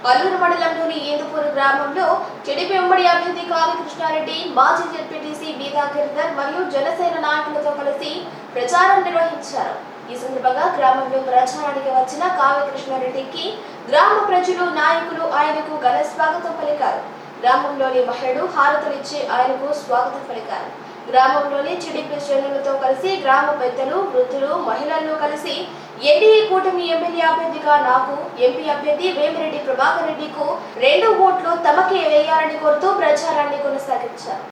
అల్లూరు మండలంలోని ఏదుపూరు గ్రామంలో టీడీపీ ఉమ్మడి అభ్యర్థి కావి కృష్ణారెడ్డి, మాజీ జెడ్పీటీసీ బీదా గిరిధర్ మరియు జనసేన నాయకులతో కలిసి ప్రచారం నిర్వహించారు. ఈ సందర్భంగా గ్రామంలో ప్రచారానికి వచ్చిన కావి కృష్ణారెడ్డికి గ్రామ ప్రజలు, నాయకులు ఆయనకు ఘన స్వాగతం పలికారు. గ్రామంలోని మహిళలు హారతులిచ్చి ఆయనకు స్వాగతం పలికారు. గ్రామంలోని టీడీపీ శ్రేణులతో కలిసి గ్రామ పెద్దలు, వృద్ధులు, మహిళలు కలిసి ఎన్డీఏ కూటమి ఎమ్మెల్యే అభ్యర్థిగా నాకు, ఎంపీ అభ్యర్థి వేమిరెడ్డి ప్రభాకర్ రెడ్డికు 2 ఓట్లు తమకే వేయాలని కోరుతూ ప్రచారాన్ని కొనసాగించారు.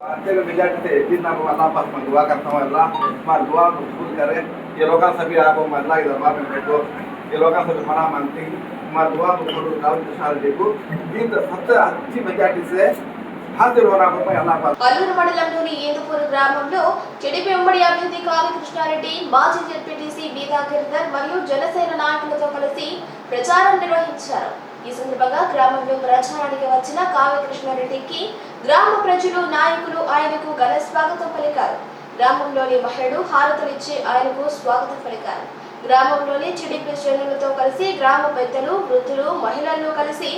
అల్లూరు మండలంలోని ఏదుపూరు గ్రామంలో టీడీపీ ఉమ్మడి అభ్యర్థి కావి కృష్ణారెడ్డి, మాజీ జెడ్పీటీసీ బీదా గిరిధర్ మరియు జనసేన నాయకులతో కలిసి ప్రచారం నిర్వహించారు. ఈ సందర్భంగా గ్రామంలో ప్రచారానికి వచ్చిన కావి కృష్ణారెడ్డికి గ్రామ ప్రజలు, నాయకులు ఆయనకు ఘన స్వాగతం పలికారు. గ్రామంలోని మహిళలు హారతులిచ్చి ఆయనకు స్వాగతం పలికారు. గ్రామంలోని టీడీపీ శ్రేణులతో కలిసి గ్రామ పెద్దలు, వృద్ధులు, మహిళలు కలిసి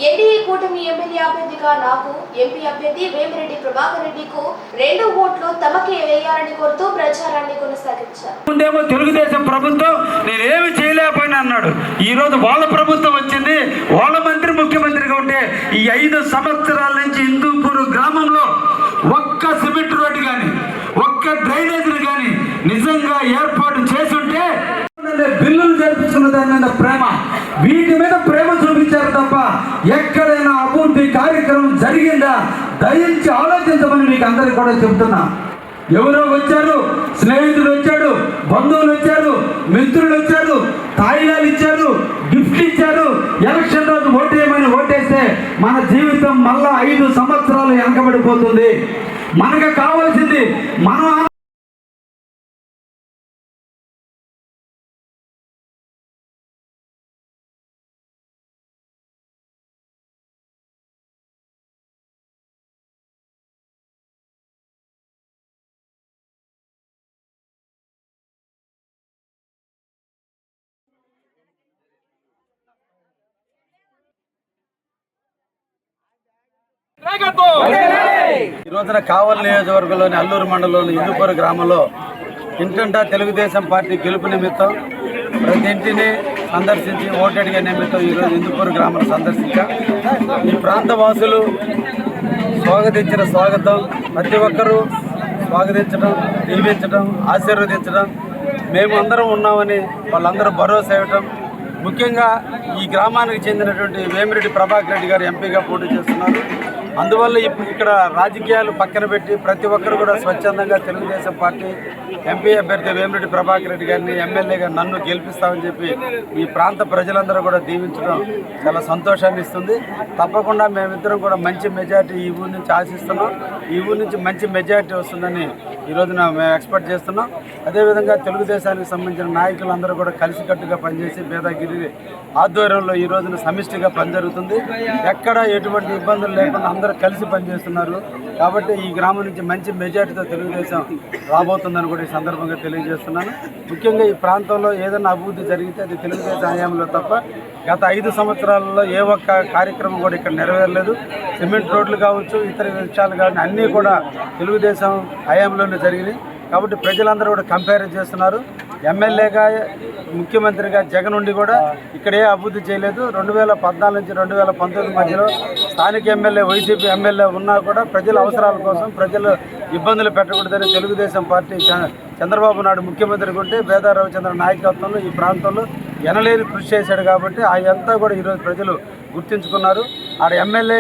ఎన్డీఏ కూటమి ఎమ్మెల్యే అభ్యర్థిగా నాకు, ఎంపీ అభ్యర్థి వేమిరెడ్డి ప్రభాకర్ రెడ్డికు 2 ఓట్లు తమకే వేయాలని కోరుతూ ప్రచారాన్ని కొనసాగించారు. తెలుగుదేశం ప్రభుత్వం నేనేమి చేయలేకపోయినా అన్నాడు. ఈ రోజు వాళ్ళ ప్రభుత్వం వచ్చింది, వాళ్ళ మంత్రి ముఖ్యమంత్రిగా ఉంటే ఈ 5 సంవత్సరాల నుంచి హిందూపూర్ గ్రామంలో ఒక్క సిమెంట్ రోడ్డు కానీ, ఒక్క డ్రైనేజీలు కానీ నిజంగా ఏర్పాటు చేసుంటే బిల్లులు జరిపిస్తున్న దాని మీద ప్రేమ, వీటి మీద ప్రేమ చూపించారు తప్ప ఎక్కడైనా అభివృద్ధి కార్యక్రమం జరిగిందా దయించి ఆలోచించమని మీకు అందరికీ కూడా చెబుతున్నా. ఎవరో వచ్చారు, స్నేహితులు వచ్చాడు, బంధువులు వచ్చారు, మిత్రులు వచ్చారు, తాయిలాలు ఇచ్చారు, గిఫ్ట్ ఇచ్చారు. ఎలక్షన్ రోజు ఓటేయమని ఓటేస్తే మన జీవితం మళ్ళా 5 సంవత్సరాలు వెనకబడిపోతుంది. మనకు కావాల్సింది మనం ఈ రోజున కావలి నియోజకవర్గంలోని అల్లూరు మండలంలోని ఇందుపూరు గ్రామంలో ఇంటింటా తెలుగుదేశం పార్టీ గెలుపు నిమిత్తం ప్రతి ఇంటిని సందర్శించి ఓటడిగే నిమిత్తం ఈరోజు ఇందుపూరు గ్రామం సందర్శించా. ఈ ప్రాంత వాసులు స్వాగతించిన స్వాగతం, ప్రతి ఒక్కరూ స్వాగతించడం, దీవించడం, ఆశీర్వదించడం, మేము అందరం ఉన్నామని వాళ్ళందరూ భరోసా ఇవ్వటం. ముఖ్యంగా ఈ గ్రామానికి చెందినటువంటి వేమిరెడ్డి ప్రభాకర్ రెడ్డి గారు ఎంపీగా పోటీ చేస్తున్నారు. అందువల్ల ఇక్కడ రాజకీయాలు పక్కన పెట్టి ప్రతి ఒక్కరు కూడా స్వచ్ఛందంగా తెలుగుదేశం పార్టీ ఎంపీ అభ్యర్థి వేమిరెడ్డి ప్రభాకర్ రెడ్డి గారిని ఎమ్మెల్యేగా నన్ను గెలిపిస్తామని చెప్పి ఈ ప్రాంత ప్రజలందరూ కూడా దీవించడం చాలా సంతోషాన్ని ఇస్తుంది. తప్పకుండా మేమిద్దరం కూడా మంచి మెజార్టీ ఈ ఊరి నుంచి ఆశిస్తున్నాం. ఈ ఊరి నుంచి మంచి మెజార్టీ వస్తుందని ఈ రోజున మేము ఎక్స్పెక్ట్ చేస్తున్నాం. అదేవిధంగా తెలుగుదేశానికి సంబంధించిన నాయకులందరూ కూడా కలిసికట్టుగా పనిచేసి బేదాగిరి ఆధ్వర్యంలో ఈ రోజున సమిష్టిగా పని జరుగుతుంది. ఎక్కడ ఎటువంటి ఇబ్బందులు లేకుండా అందరూ కలిసి పనిచేస్తున్నారు. కాబట్టి ఈ గ్రామం నుంచి మంచి మెజార్టీతో తెలుగుదేశం రాబోతుందని కూడా ఈ సందర్భంగా తెలియజేస్తున్నాను. ముఖ్యంగా ఈ ప్రాంతంలో ఏదైనా అభివృద్ధి జరిగితే అది తెలుగుదేశం హయాంలో తప్ప గత 5 సంవత్సరాలలో ఏ ఒక్క కార్యక్రమం కూడా ఇక్కడ నెరవేరలేదు. సిమెంట్ రోడ్లు కావచ్చు, ఇతర విషయాలు కానీ అన్నీ కూడా తెలుగుదేశం హయాంలోనే జరిగినాయి. కాబట్టి ప్రజలందరూ కూడా కంపేర్ చేస్తున్నారు. ఎమ్మెల్యేగా, ముఖ్యమంత్రిగా జగన్ ఉండి కూడా ఇక్కడ ఏ అభివృద్ధి చేయలేదు. 2014 నుంచి 2019 మధ్యలో స్థానిక ఎమ్మెల్యే, వైసీపీ ఎమ్మెల్యే ఉన్నా కూడా ప్రజల అవసరాల కోసం, ప్రజలు ఇబ్బందులు పెట్టకూడదని తెలుగుదేశం పార్టీ చంద్రబాబు నాయుడు ముఖ్యమంత్రిగా ఉంటే బేదా రవిచంద్ర నాయకత్వంలో ఈ ప్రాంతంలో ఎనలేని కృషి చేశాడు. కాబట్టి అదంతా కూడా ఈరోజు ప్రజలు గుర్తించుకున్నారు. ఆడ ఎమ్మెల్యే,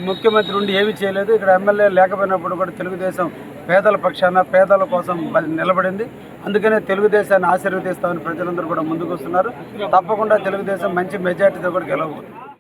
ముఖ్యమంత్రి ఉండి ఏమీ చేయలేదు. ఇక్కడ ఎమ్మెల్యే లేకపోయినప్పుడు కూడా తెలుగుదేశం పేదల పక్షాన, పేదల కోసం నిలబడింది. అందుకనే తెలుగుదేశాన్ని ఆశీర్వదిస్తామని ప్రజలందరూ కూడా ముందుకు వస్తున్నారు. తప్పకుండా తెలుగుదేశం మంచి మెజార్టీతో కూడా గెలవబోతుంది.